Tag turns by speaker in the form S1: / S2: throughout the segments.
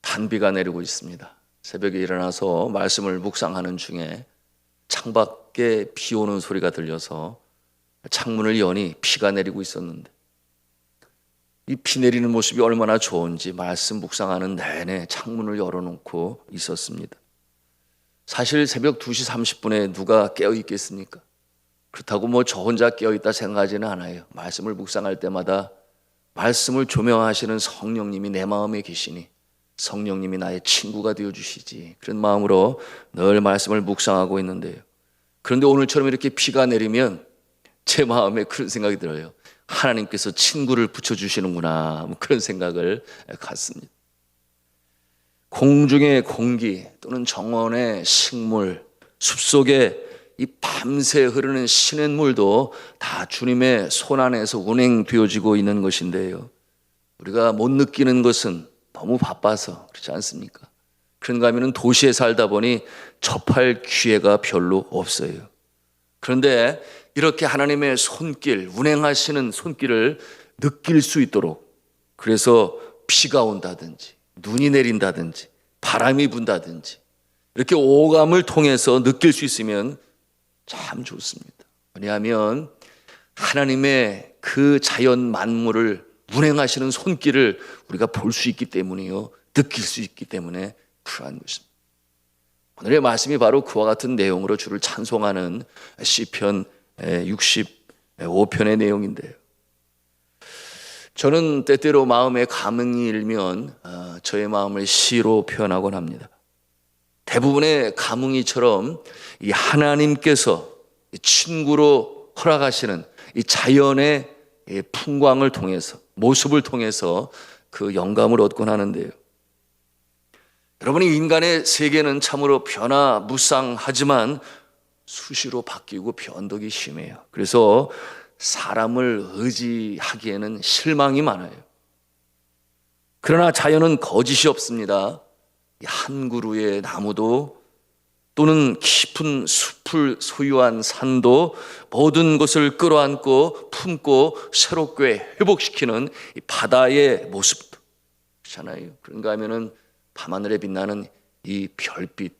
S1: 단비가 내리고 있습니다. 새벽에 일어나서 말씀을 묵상하는 중에 창밖에 비 오는 소리가 들려서 창문을 여니 비가 내리고 있었는데, 이 비 내리는 모습이 얼마나 좋은지 말씀 묵상하는 내내 창문을 열어놓고 있었습니다. 사실 새벽 2시 30분에 누가 깨어 있겠습니까? 그렇다고 저 혼자 깨어 있다 생각하지는 않아요. 말씀을 묵상할 때마다 말씀을 조명하시는 성령님이 내 마음에 계시니 성령님이 나의 친구가 되어주시지, 그런 마음으로 늘 말씀을 묵상하고 있는데요. 그런데 오늘처럼 이렇게 비가 내리면 제 마음에 그런 생각이 들어요. 하나님께서 친구를 붙여주시는구나, 그런 생각을 갖습니다. 공중의 공기 또는 정원의 식물, 숲속에 이 밤새 흐르는 시냇물도 다 주님의 손 안에서 운행되어지고 있는 것인데요, 우리가 못 느끼는 것은 너무 바빠서 그렇지 않습니까? 그런가 하면 도시에 살다 보니 접할 기회가 별로 없어요. 그런데 이렇게 하나님의 손길, 운행하시는 손길을 느낄 수 있도록, 그래서 비가 온다든지 눈이 내린다든지 바람이 분다든지 이렇게 오감을 통해서 느낄 수 있으면 참 좋습니다. 왜냐하면 하나님의 그 자연 만물을 운행하시는 손길을 우리가 볼 수 있기 때문이요, 느낄 수 있기 때문에 그러한 것입니다. 오늘의 말씀이 바로 그와 같은 내용으로 주를 찬송하는 시편 65편의 내용인데요, 저는 때때로 마음에 감흥이 일면 저의 마음을 시로 표현하곤 합니다. 대부분의 감흥이처럼 이 하나님께서 친구로 허락하시는 이 자연의 풍광을 통해서, 모습을 통해서 그 영감을 얻곤 하는데요, 여러분이 인간의 세계는 참으로 변화무쌍하지만 수시로 바뀌고 변덕이 심해요. 그래서 사람을 의지하기에는 실망이 많아요. 그러나 자연은 거짓이 없습니다. 한 그루의 나무도 또는 깊은 숲을 소유한 산도 모든 것을 끌어안고 품고 새롭게 회복시키는 이 바다의 모습도 그렇잖아요. 그런가 하면은 밤하늘에 빛나는 이 별빛,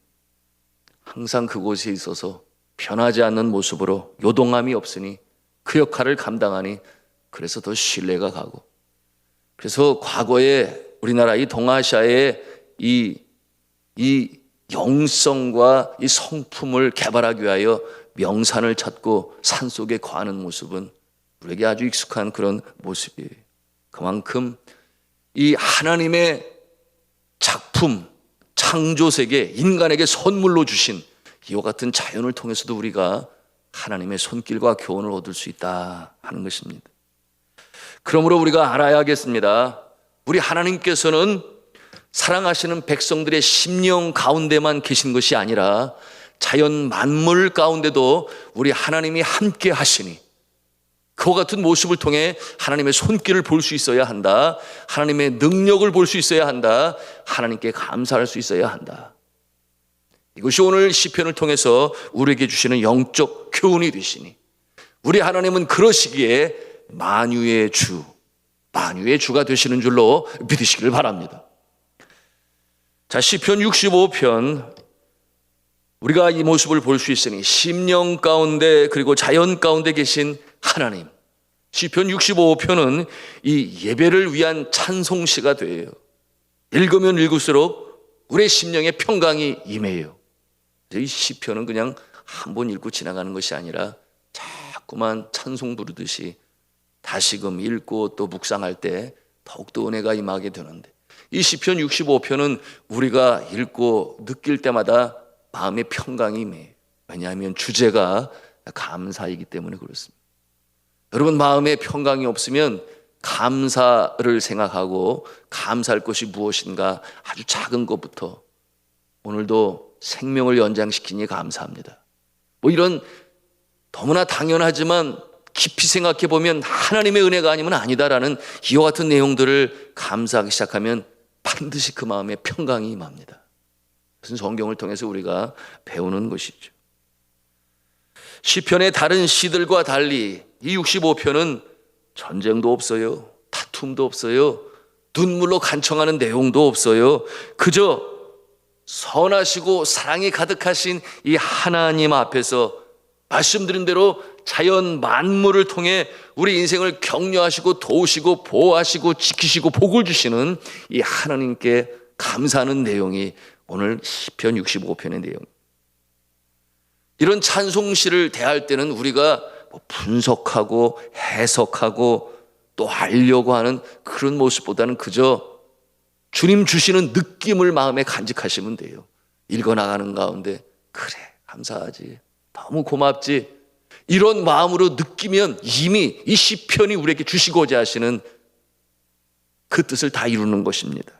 S1: 항상 그곳에 있어서 변하지 않는 모습으로 요동함이 없으니 그 역할을 감당하니 그래서 더 신뢰가 가고, 그래서 과거에 우리나라 이 동아시아의 이 영성과 이 성품을 개발하기 위하여 명산을 찾고 산속에 거하는 모습은 우리에게 아주 익숙한 그런 모습이에요. 그만큼 이 하나님의 작품, 창조세계, 인간에게 선물로 주신 이와 같은 자연을 통해서도 우리가 하나님의 손길과 교훈을 얻을 수 있다 하는 것입니다. 그러므로 우리가 알아야겠습니다. 우리 하나님께서는 사랑하시는 백성들의 심령 가운데만 계신 것이 아니라 자연 만물 가운데도 우리 하나님이 함께 하시니 그와 같은 모습을 통해 하나님의 손길을 볼 수 있어야 한다. 하나님의 능력을 볼 수 있어야 한다. 하나님께 감사할 수 있어야 한다. 이것이 오늘 시편을 통해서 우리에게 주시는 영적 교훈이 되시니 우리 하나님은 그러시기에 만유의 주가 되시는 줄로 믿으시길 바랍니다. 자, 시편 65편, 우리가 이 모습을 볼 수 있으니 심령 가운데 그리고 자연 가운데 계신 하나님, 시편 65편은 이 예배를 위한 찬송시가 돼요. 읽으면 읽을수록 우리의 심령에 평강이 임해요. 이 시편은 그냥 한 번 읽고 지나가는 것이 아니라 자꾸만 찬송 부르듯이 다시금 읽고 또 묵상할 때 더욱더 은혜가 임하게 되는데, 이 시편 65편은 우리가 읽고 느낄 때마다 마음의 평강이 임해요. 왜냐하면 주제가 감사이기 때문에 그렇습니다. 여러분, 마음에 평강이 없으면 감사를 생각하고 감사할 것이 무엇인가 아주 작은 것부터 오늘도 생명을 연장시키니 감사합니다, 이런 너무나 당연하지만 깊이 생각해 보면 하나님의 은혜가 아니면 아니다라는 이와 같은 내용들을 감사하기 시작하면 반드시 그 마음에 평강이 임합니다. 그것은 성경을 통해서 우리가 배우는 것이죠. 시편의 다른 시들과 달리 이 65편은 전쟁도 없어요. 다툼도 없어요. 눈물로 간청하는 내용도 없어요. 그저 선하시고 사랑이 가득하신 이 하나님 앞에서 말씀드린 대로 자연 만물을 통해 우리 인생을 격려하시고 도우시고 보호하시고 지키시고 복을 주시는 이 하나님께 감사하는 내용이 오늘 시편 65편의 내용. 이런 찬송시를 대할 때는 우리가 분석하고 해석하고 또 알려고 하는 그런 모습보다는 그저 주님 주시는 느낌을 마음에 간직하시면 돼요. 읽어나가는 가운데 그래 감사하지, 너무 고맙지, 이런 마음으로 느끼면 이미 이 시편이 우리에게 주시고자 하시는 그 뜻을 다 이루는 것입니다.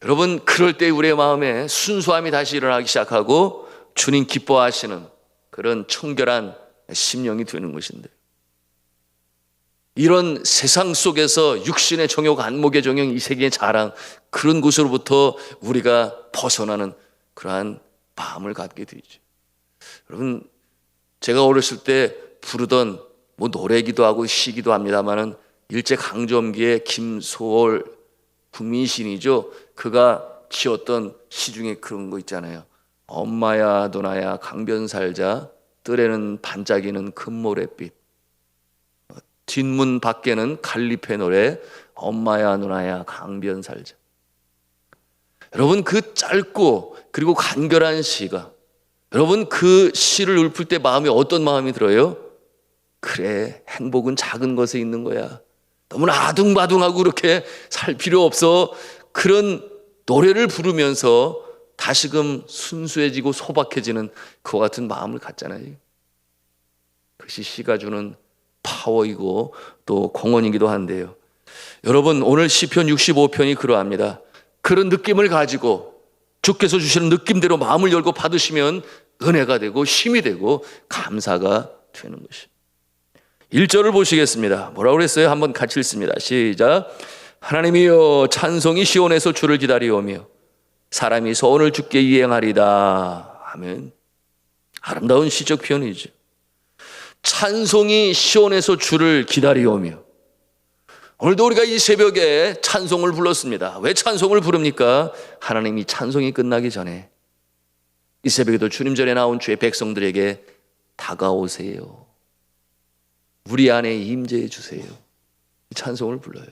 S1: 여러분, 그럴 때 우리의 마음에 순수함이 다시 일어나기 시작하고 주님 기뻐하시는 그런 청결한 심령이 되는 것인데, 이런 세상 속에서 육신의 정욕, 안목의 정욕, 이 세계의 자랑, 그런 곳으로부터 우리가 벗어나는 그러한 마음을 갖게 되죠. 여러분, 제가 어렸을 때 부르던 노래기도 하고 시기도 합니다만은 일제강점기에 김소월 국민시인이죠. 그가 지었던 시 중에 그런 거 있잖아요. 엄마야 누나야 강변 살자, 뜰에는 반짝이는 금모래빛, 뒷문 밖에는 갈리페 노래, 엄마야 누나야 강변 살자. 여러분, 그 짧고 그리고 간결한 시가, 여러분 그 시를 읊을 때 마음이 어떤 마음이 들어요? 그래, 행복은 작은 것에 있는 거야. 너무나 아둥바둥하고 그렇게 살 필요 없어. 그런 노래를 부르면서 다시금 순수해지고 소박해지는 그와 같은 마음을 갖잖아요. 그것이 시가 주는 파워이고 또 공헌이기도 한데요. 여러분, 오늘 시편 65편이 그러합니다. 그런 느낌을 가지고 주께서 주시는 느낌대로 마음을 열고 받으시면 은혜가 되고 힘이 되고 감사가 되는 것입니다. 1절을 보시겠습니다. 뭐라고 그랬어요? 한번 같이 읽습니다. 시작. 하나님이여, 찬송이 시온에서 주를 기다리오며 사람이 소원을 주께 이행하리다. 아멘. 아름다운 시적 표현이죠. 찬송이 시온에서 주를 기다리오며. 오늘도 우리가 이 새벽에 찬송을 불렀습니다. 왜 찬송을 부릅니까? 하나님이 찬송이 끝나기 전에 이 새벽에도 주님 전에 나온 주의 백성들에게 다가오세요, 우리 안에 임재해 주세요, 이 찬송을 불러요.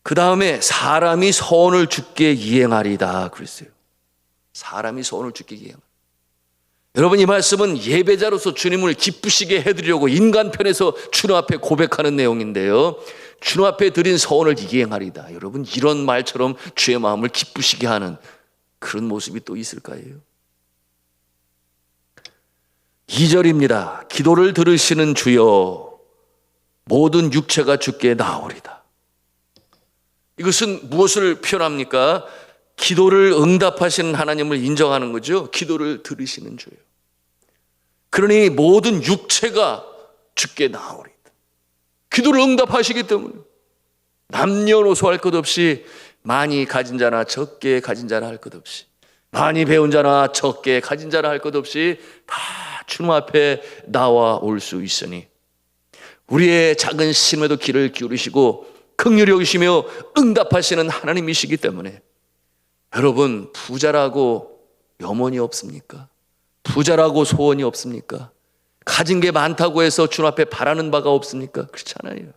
S1: 그 다음에 사람이 소원을 주께 이행하리다 그랬어요. 사람이 소원을 주께 이행하리다. 여러분, 이 말씀은 예배자로서 주님을 기쁘시게 해드리려고 인간 편에서 주님 앞에 고백하는 내용인데요. 주님 앞에 드린 소원을 이행하리다. 여러분, 이런 말처럼 주의 마음을 기쁘시게 하는 그런 모습이 또 있을까요? 2절입니다. 기도를 들으시는 주여, 모든 육체가 주께 나오리다. 이것은 무엇을 표현합니까? 기도를 응답하시는 하나님을 인정하는 거죠. 기도를 들으시는 주요. 그러니 모든 육체가 주께 나오리다. 기도를 응답하시기 때문에 남녀노소 할 것 없이, 많이 가진 자나 적게 가진 자나 할 것 없이, 많이 배운 자나 적게 가진 자나 할 것 없이 다 주님 앞에 나와 올 수 있으니 우리의 작은 심에도 귀를 기울이시고 긍휼히 여기시며 응답하시는 하나님이시기 때문에, 여러분, 부자라고 염원이 없습니까? 부자라고 소원이 없습니까? 가진 게 많다고 해서 주님 앞에 바라는 바가 없습니까? 그렇잖아요.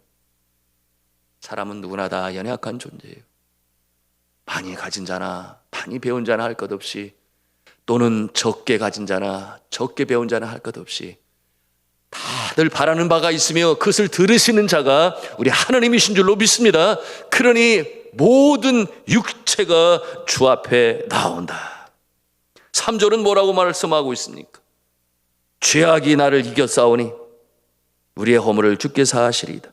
S1: 사람은 누구나 다 연약한 존재예요. 많이 가진 자나 많이 배운 자나 할 것 없이, 또는 적게 가진 자나 적게 배운 자나 할 것 없이 다들 바라는 바가 있으며 그것을 들으시는 자가 우리 하나님이신 줄로 믿습니다. 그러니 모든 육체가 주 앞에 나온다. 3절은 뭐라고 말씀하고 있습니까? 죄악이 나를 이겼사오니 우리의 허물을 주께 사하시리이다.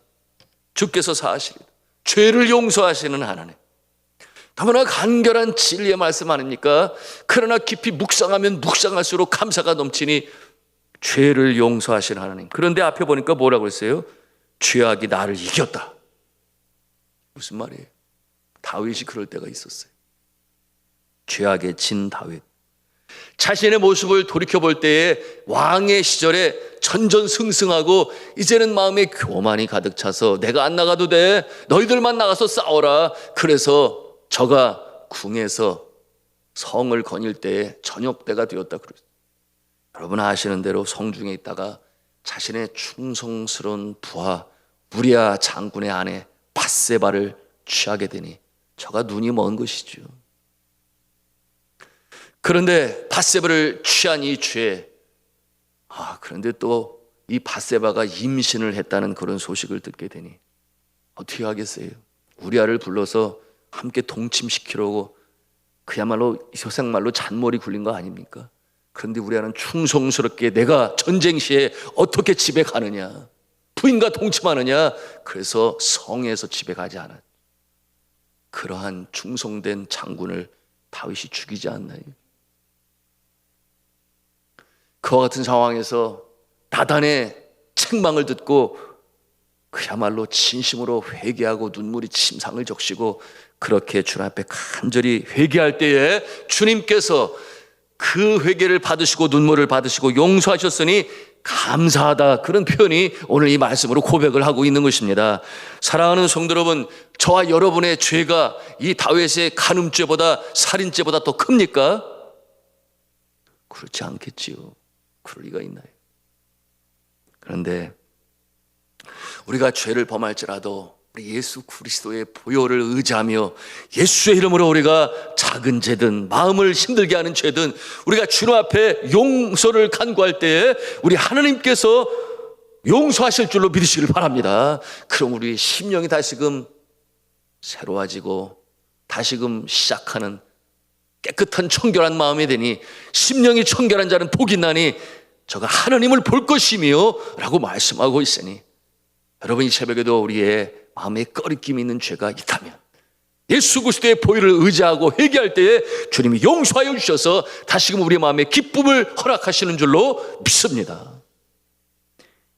S1: 주께서 사하시리이다. 죄를 용서하시는 하나님, 너무나 간결한 진리의 말씀 아닙니까? 그러나 깊이 묵상하면 묵상할수록 감사가 넘치니 죄를 용서하시는 하나님. 그런데 앞에 보니까 뭐라고 했어요? 죄악이 나를 이겼다. 무슨 말이에요? 다윗이 그럴 때가 있었어요. 죄악에 진 다윗. 자신의 모습을 돌이켜볼 때에 왕의 시절에 전전승승하고 이제는 마음에 교만이 가득 차서 내가 안 나가도 돼, 너희들만 나가서 싸워라. 그래서 저가 궁에서 성을 거닐 때에 저녁 때가 되었다 그랬어요. 여러분 아시는 대로 성중에 있다가 자신의 충성스러운 부하 우리아 장군의 아내 밧세바를 취하게 되니 저가 눈이 먼 것이죠. 그런데 밧세바를 취한 이 죄, 그런데 또 이 밧세바가 임신을 했다는 그런 소식을 듣게 되니 어떻게 하겠어요? 우리아를 불러서 함께 동침시키려고, 그야말로 세상말로 잔머리 굴린 거 아닙니까? 그런데 우리아는 충성스럽게 내가 전쟁 시에 어떻게 집에 가느냐, 부인과 동침하느냐, 그래서 성에서 집에 가지 않았죠. 그러한 충성된 장군을 다윗이 죽이지 않나요? 그와 같은 상황에서 나단의 책망을 듣고 그야말로 진심으로 회개하고 눈물이 침상을 적시고 그렇게 주님 앞에 간절히 회개할 때에 주님께서 그 회개를 받으시고 눈물을 받으시고 용서하셨으니 감사하다, 그런 표현이 오늘 이 말씀으로 고백을 하고 있는 것입니다. 사랑하는 성도 여러분, 저와 여러분의 죄가 이 다윗의 간음죄보다 살인죄보다 더 큽니까? 그렇지 않겠지요. 그럴 리가 있나요? 그런데 우리가 죄를 범할지라도 우리 예수 그리스도의 보혈을 의지하며 예수의 이름으로 우리가 작은 죄든 마음을 힘들게 하는 죄든 우리가 주님 앞에 용서를 간구할 때에 우리 하나님께서 용서하실 줄로 믿으시길 바랍니다. 그럼 우리 심령이 다시금 새로워지고 다시금 시작하는 깨끗한 청결한 마음이 되니 심령이 청결한 자는 복이 나니 저가 하나님을 볼 것이며 라고 말씀하고 있으니, 여러분 이 새벽에도 우리의 마음에 꺼리낌이 있는 죄가 있다면 예수 그리스도의 보혈을 의지하고 회개할 때에 주님이 용서하여 주셔서 다시금 우리의 마음에 기쁨을 허락하시는 줄로 믿습니다.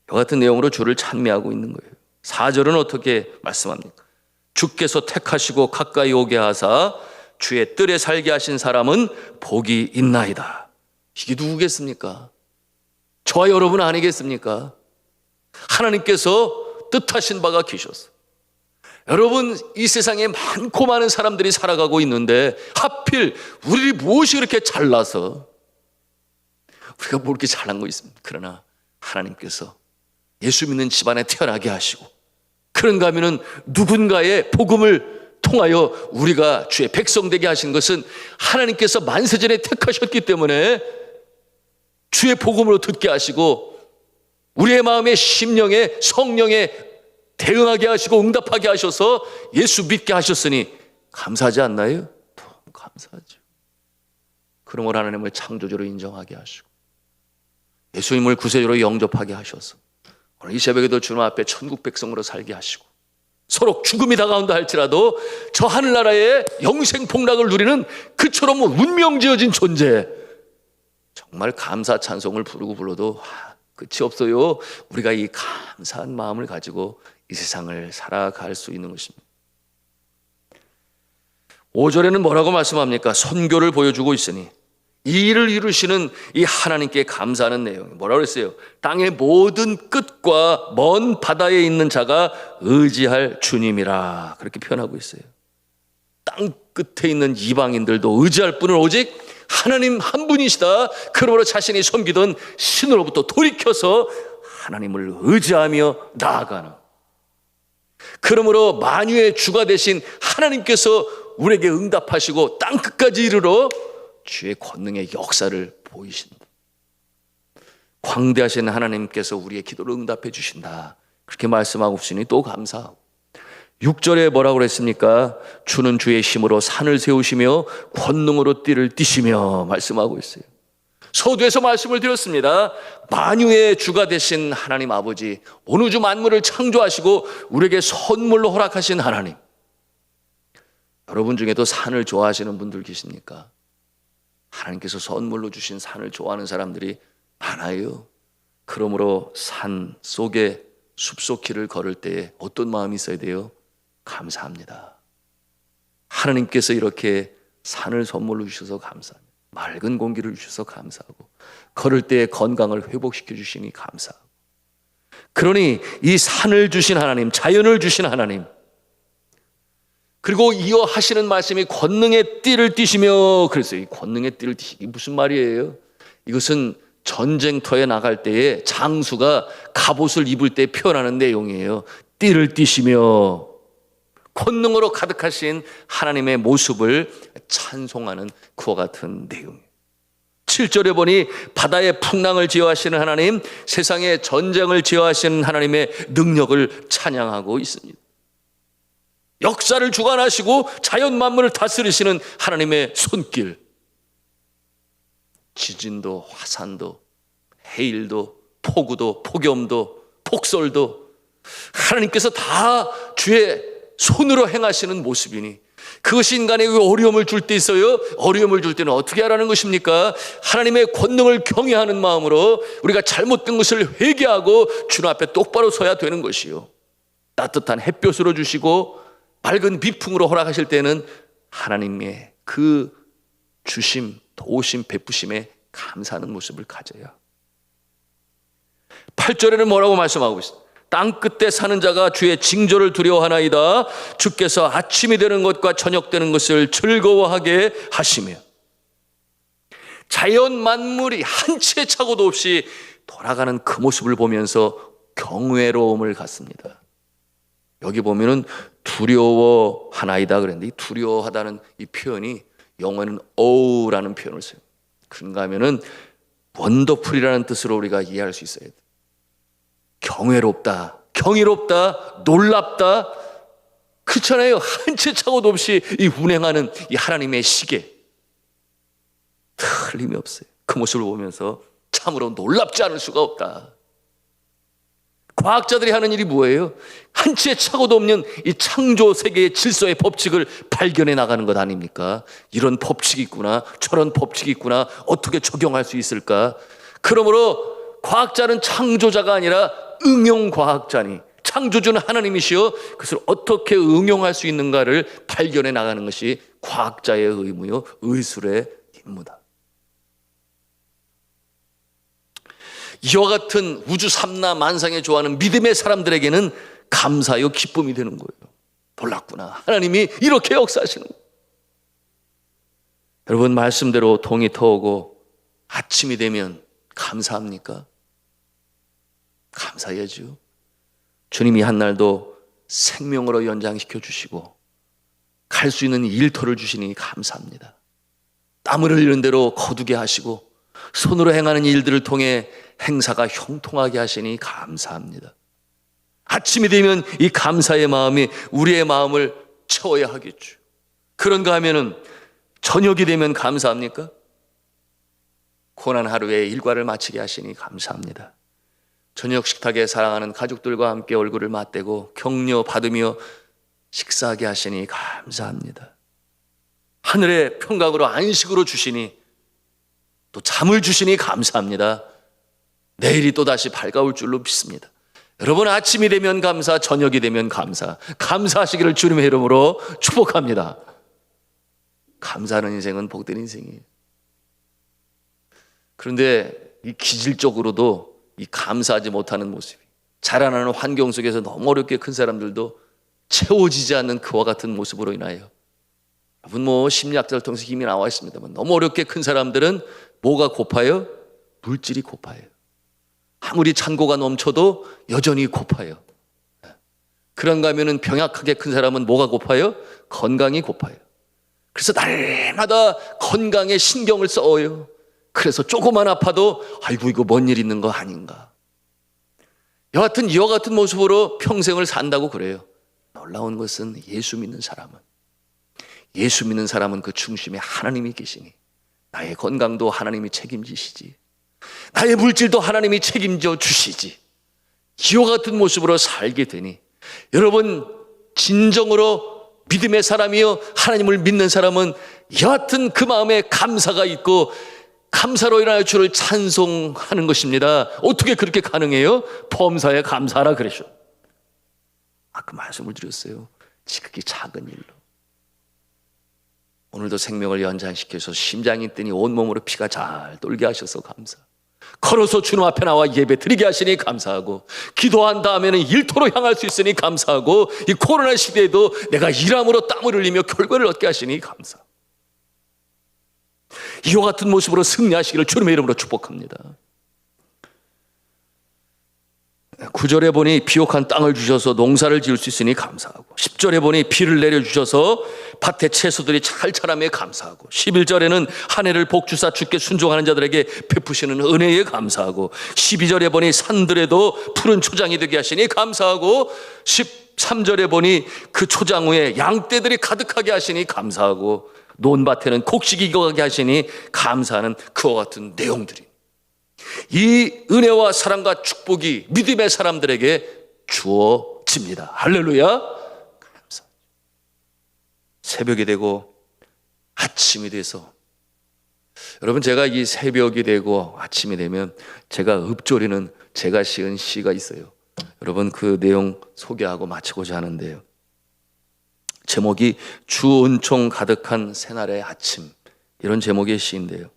S1: 이와 같은 내용으로 주를 찬미하고 있는 거예요. 4절은 어떻게 말씀합니까? 주께서 택하시고 가까이 오게 하사 주의 뜰에 살게 하신 사람은 복이 있나이다. 이게 누구겠습니까? 저와 여러분 아니겠습니까? 하나님께서 뜻하신 바가 계셨어요. 여러분 이 세상에 많고 많은 사람들이 살아가고 있는데 하필 우리 무엇이 그렇게 잘나서, 우리가 뭐 이렇게 잘난 거 있습니까? 그러나 하나님께서 예수 믿는 집안에 태어나게 하시고 그런가 하면은 누군가의 복음을 통하여 우리가 주의 백성 되게 하신 것은 하나님께서 만세전에 택하셨기 때문에 주의 복음으로 듣게 하시고 우리의 마음에 심령에 성령에 대응하게 하시고 응답하게 하셔서 예수 믿게 하셨으니 감사하지 않나요? 너무 감사하죠. 그러므로 하나님을 창조주로 인정하게 하시고 예수님을 구세주로 영접하게 하셔서 오늘 이 새벽에도 주님 앞에 천국 백성으로 살게 하시고 서로 죽음이 다가온다 할지라도 저 하늘나라의 영생 복락을 누리는 그처럼 운명지어진 존재, 정말 감사 찬송을 부르고 불러도 끝이 없어요. 우리가 이 감사한 마음을 가지고 이 세상을 살아갈 수 있는 것입니다. 5절에는 뭐라고 말씀합니까? 선교를 보여주고 있으니 이 일을 이루시는 이 하나님께 감사하는 내용, 뭐라고 했어요? 땅의 모든 끝과 먼 바다에 있는 자가 의지할 주님이라, 그렇게 표현하고 있어요. 땅 끝에 있는 이방인들도 의지할 분은 오직 하나님 한 분이시다. 그러므로 자신이 섬기던 신으로부터 돌이켜서 하나님을 의지하며 나아가는, 그러므로 만유의 주가 되신 하나님께서 우리에게 응답하시고 땅 끝까지 이르러 주의 권능의 역사를 보이신다. 광대하신 하나님께서 우리의 기도를 응답해 주신다. 그렇게 말씀하고 있으니 또 감사하고, 6절에 뭐라고 그랬습니까? 주는 주의 힘으로 산을 세우시며 권능으로 띠를 띠시며 말씀하고 있어요. 서두에서 말씀을 드렸습니다. 만유의 주가 되신 하나님 아버지, 온 우주 만물을 창조하시고 우리에게 선물로 허락하신 하나님, 여러분 중에도 산을 좋아하시는 분들 계십니까? 하나님께서 선물로 주신 산을 좋아하는 사람들이 많아요. 그러므로 산 속에 숲속 길을 걸을 때에 어떤 마음이 있어야 돼요? 감사합니다. 하나님께서 이렇게 산을 선물로 주셔서 감사합니다. 맑은 공기를 주셔서 감사하고 걸을 때의 건강을 회복시켜 주시니 감사하고, 그러니 이 산을 주신 하나님, 자연을 주신 하나님, 그리고 이어 하시는 말씀이 권능의 띠를 띠시며, 그랬어요. 이 권능의 띠를 띠시기 무슨 말이에요? 이것은 전쟁터에 나갈 때에 장수가 갑옷을 입을 때 표현하는 내용이에요. 띠를 띠시며 권능으로 가득하신 하나님의 모습을 찬송하는 그와 같은 내용이에요. 7절에 보니 바다의 풍랑을 제어하시는 하나님, 세상의 전쟁을 제어하시는 하나님의 능력을 찬양하고 있습니다. 역사를 주관하시고 자연 만물을 다스리시는 하나님의 손길, 지진도 화산도 해일도 폭우도 폭염도 폭설도 하나님께서 다 주의 손으로 행하시는 모습이니, 그것이 인간에게 어려움을 줄 때 있어요. 어려움을 줄 때는 어떻게 하라는 것입니까? 하나님의 권능을 경외하는 마음으로 우리가 잘못된 것을 회개하고 주님 앞에 똑바로 서야 되는 것이요, 따뜻한 햇볕으로 주시고 맑은 비풍으로 허락하실 때는 하나님의 그 주심, 도우심, 베푸심에 감사하는 모습을 가져야. 8절에는 뭐라고 말씀하고 있습니다? 땅 끝에 사는 자가 주의 징조를 두려워하나이다. 주께서 아침이 되는 것과 저녁 되는 것을 즐거워하게 하시며, 자연 만물이 한 치의 착오도 없이 돌아가는 그 모습을 보면서 경외로움을 갖습니다. 여기 보면은 두려워하나이다 그랬는데, 이 두려워하다는 이 표현이 영어는 어우라는 표현을 써요. 그런가 하면은 원더풀이라는 뜻으로 우리가 이해할 수 있어요. 경외롭다, 경이롭다, 놀랍다, 그렇잖아요. 한 채 착오도 없이 이 운행하는 이 하나님의 시계, 틀림이 없어요. 그 모습을 보면서 참으로 놀랍지 않을 수가 없다. 과학자들이 하는 일이 뭐예요? 한 치의 착오도 없는 이 창조 세계의 질서의 법칙을 발견해 나가는 것 아닙니까? 이런 법칙이 있구나, 저런 법칙이 있구나, 어떻게 적용할 수 있을까? 그러므로 과학자는 창조자가 아니라 응용과학자니, 창조주는 하나님이시여 그것을 어떻게 응용할 수 있는가를 발견해 나가는 것이 과학자의 의무요, 의술의 임무다. 이와 같은 우주 삼라 만상에 좋아하는 믿음의 사람들에게는 감사요 기쁨이 되는 거예요. 몰랐구나, 하나님이 이렇게 역사하시는 거예요. 여러분, 말씀대로 동이 터오고 아침이 되면 감사합니까? 감사해야죠. 주님이 한 날도 생명으로 연장시켜 주시고 갈 수 있는 일터를 주시니 감사합니다. 땀을 흘리는 대로 거두게 하시고 손으로 행하는 일들을 통해 행사가 형통하게 하시니 감사합니다. 아침이 되면 이 감사의 마음이 우리의 마음을 채워야 하겠죠. 그런가 하면은 저녁이 되면 감사합니까? 고난 하루에 일과를 마치게 하시니 감사합니다. 저녁 식탁에 사랑하는 가족들과 함께 얼굴을 맞대고 격려 받으며 식사하게 하시니 감사합니다. 하늘의 평강으로 안식으로 주시니, 또 잠을 주시니 감사합니다. 내일이 또다시 밝아올 줄로 믿습니다. 여러분, 아침이 되면 감사, 저녁이 되면 감사, 감사하시기를 주님의 이름으로 축복합니다. 감사하는 인생은 복된 인생이에요. 그런데 이 기질적으로도 이 감사하지 못하는 모습이, 자라나는 환경 속에서 너무 어렵게 큰 사람들도 채워지지 않는 그와 같은 모습으로 인하여, 여러분 심리학자를 통해서 힘이 나와 있습니다만, 너무 어렵게 큰 사람들은 뭐가 고파요? 물질이 고파요. 아무리 잔고가 넘쳐도 여전히 고파요. 그런가 하면은 병약하게 큰 사람은 뭐가 고파요? 건강이 고파요. 그래서 날마다 건강에 신경을 써요. 그래서 조금만 아파도 아이고 이거 뭔 일 있는 거 아닌가. 여하튼 이와 같은 모습으로 평생을 산다고 그래요. 놀라운 것은 예수 믿는 사람은 그 중심에 하나님이 계시니 나의 건강도 하나님이 책임지시지, 나의 물질도 하나님이 책임져 주시지. 이와 같은 모습으로 살게 되니, 여러분 진정으로 믿음의 사람이요 하나님을 믿는 사람은 여하튼 그 마음에 감사가 있고 감사로 인하여 주를 찬송하는 것입니다. 어떻게 그렇게 가능해요? 범사에 감사하라 그러셔. 그 말씀을 드렸어요. 지극히 작은 일로. 오늘도 생명을 연장시켜서 심장이 뛰니 온몸으로 피가 잘 돌게 하셔서 감사하고, 걸어서 주님 앞에 나와 예배 드리게 하시니 감사하고, 기도한 다음에는 일터로 향할 수 있으니 감사하고, 이 코로나 시대에도 내가 일함으로 땀을 흘리며 결과를 얻게 하시니 감사하고, 이와 같은 모습으로 승리하시기를 주님의 이름으로 축복합니다. 9절에 보니 비옥한 땅을 주셔서 농사를 지을 수 있으니 감사하고, 10절에 보니 비를 내려주셔서 밭에 채소들이 잘 자라며 감사하고, 11절에는 한 해를 복주사 주께 순종하는 자들에게 베푸시는 은혜에 감사하고, 12절에 보니 산들에도 푸른 초장이 되게 하시니 감사하고, 13절에 보니 그 초장 위에 양떼들이 가득하게 하시니 감사하고, 논밭에는 곡식이 익어가게 하시니 감사하는 그와 같은 내용들이, 이 은혜와 사랑과 축복이 믿음의 사람들에게 주어집니다. 할렐루야. 감사합니다. 새벽이 되고 아침이 돼서, 여러분, 제가 이 새벽이 되고 아침이 되면 제가 읊조리는 제가 시은 시가 있어요. 여러분, 그 내용 소개하고 마치고자 하는데요, 제목이 주 은총 가득한 새날의 아침, 이런 제목의 시인데요,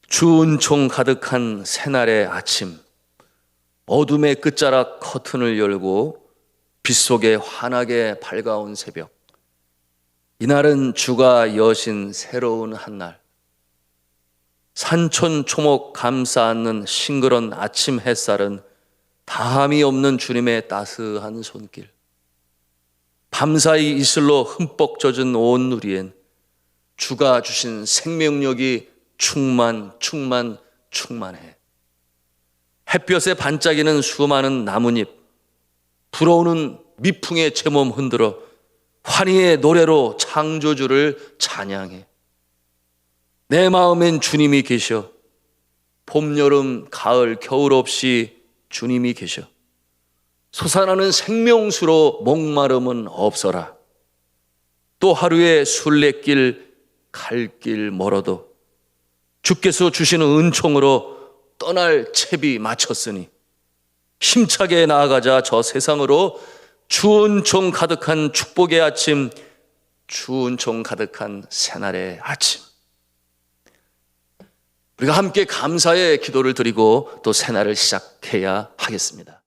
S1: 주 은총 가득한 새날의 아침, 어둠의 끝자락 커튼을 열고 빛 속에 환하게 밝아온 새벽, 이날은 주가 여신 새로운 한날, 산천 초목 감싸 안는 싱그런 아침 햇살은 다함이 없는 주님의 따스한 손길, 밤사이 이슬로 흠뻑 젖은 온 누리엔 주가 주신 생명력이 충만해. 햇볕에 반짝이는 수많은 나뭇잎, 불어오는 미풍의 제 몸 흔들어 환희의 노래로 창조주를 찬양해. 내 마음엔 주님이 계셔. 봄, 여름, 가을, 겨울 없이 주님이 계셔. 솟아나는 생명수로 목마름은 없어라. 또 하루의 순례길 갈 길 멀어도 주께서 주시는 은총으로 떠날 채비 마쳤으니 힘차게 나아가자. 저 세상으로 주 은총 가득한 축복의 아침, 주 은총 가득한 새날의 아침, 우리가 함께 감사의 기도를 드리고 또 새날을 시작해야 하겠습니다.